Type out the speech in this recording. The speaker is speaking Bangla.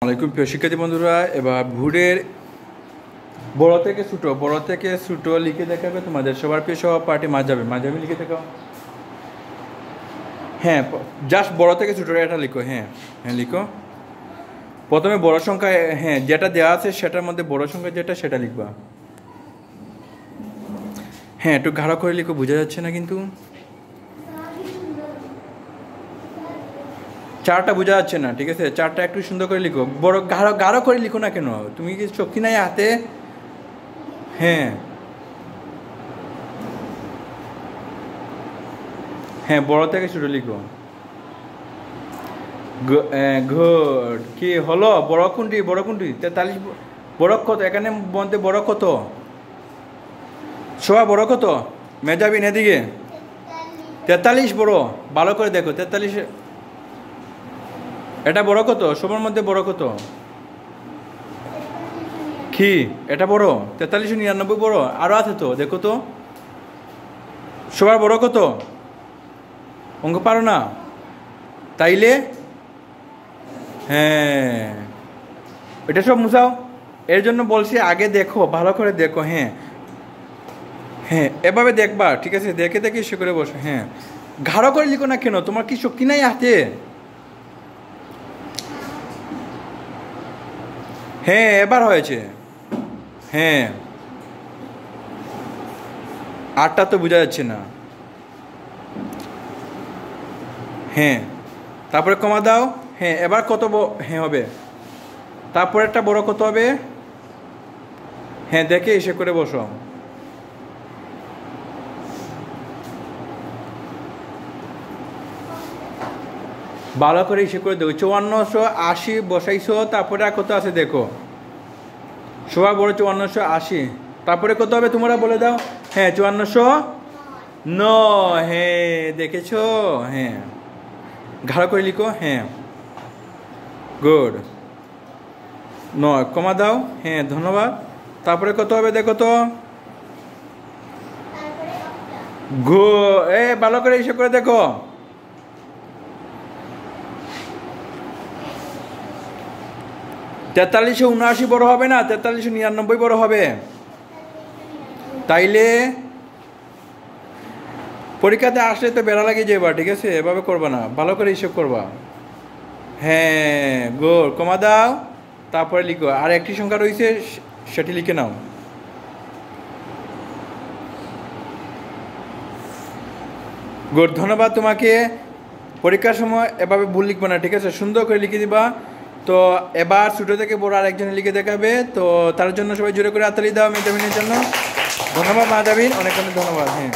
আলাইকুম প্রিয় শিক্ষার্থী বন্ধুরা, এবার ভোরের বড় থেকে ছোট লিখে দেখাবে তোমাদের সবার প্রিয় সহপাঠী মাঝাবি লিখে দেখাও। হ্যাঁ, জাস্ট বড় থেকে ছোট এটা লিখো। হ্যাঁ হ্যাঁ লিখো। প্রথমে বড় সংখ্যা, হ্যাঁ যেটা দেওয়া আছে সেটার মধ্যে বড় সংখ্যা যেটা সেটা লিখবা। হ্যাঁ একটু গাঢ় করে লিখো, বোঝা যাচ্ছে না কিন্তু। চারটা বোঝা যাচ্ছে না, ঠিক আছে? চারটা একটু সুন্দর করে লিখো, বড় গাঢ় করে লিখো না কেন? তুমি কি শক্তি নাই হাতে? হ্যাঁ হ্যাঁ বড় থেকে ছোট লিখো। গুড। কি হলো? বড় কোনটি? 43। বড় কত এখানে মধ্যে? বড় কত? সবাই বড় কত? মেজাবিন এদিকে 43 বড়। ভালো করে দেখো 43। এটা বড় কত? সবার মধ্যে বড় কত? কি এটা বড়? 4399 বড়? আরো আছে তো, দেখো তো সবার বড় কত? অঙ্ক পারো না তাইলে? হ্যাঁ এটা সব মুছাও। এর জন্য বলছি আগে দেখো, ভালো করে দেখো। হ্যাঁ হ্যাঁ এভাবে দেখবা, ঠিক আছে? দেখে দেখে এসে করে বসো। হ্যাঁ গাঢ় করে লিখো না কেন? তোমার কি শক্তি নাই হাতে? হ্যাঁ এবার হয়েছে। হ্যাঁ 8টা তো বোঝা যাচ্ছে না। হ্যাঁ তারপরে কমা দাও। হ্যাঁ এবার কত হ্যাঁ হবে? তারপরে একটা বড় কত হবে? হ্যাঁ দেখে এসে করে বসো। ভালো করে এসে করে দেখো। 5480 বসাইছো, তারপরে আর কত আছে দেখো। সবাই বড় 5480। তারপরে কত হবে তোমরা বলে দাও। হ্যাঁ 5409। হ্যাঁ দেখেছো? হ্যাঁ গাঢ় করে লিখো। হ্যাঁ গুড। 9 কমা দাও। হ্যাঁ ধন্যবাদ। তারপরে কত হবে দেখো তো। ভালো করে এসে করে দেখো। 4379 বড় হবে না? 4399 বড় হবে। তাইলে পরীক্ষাতে আসলে তো বেড়া লাগিয়ে যাবা, ঠিক আছে? এভাবে করবা না, ভালো করে হিসেব করবা। হ্যাঁ গুড। কমা দাও, তারপরে লিখো। আর একটি সংখ্যা রয়েছে সেটি লিখে নাও। গুড, ধন্যবাদ তোমাকে। পরীক্ষার সময় এভাবে ভুল লিখবা না, ঠিক আছে? সুন্দর করে লিখে দিবা। তো এবার ছোটো থেকে বড় আরেকজনে লিখে দেখাবে। তো তার জন্য সবাই জোরে করে হাততালি দাও মেহজাবিনের জন্য। ধন্যবাদ মাহজাবিন, অনেক অনেক ধন্যবাদ। হ্যাঁ।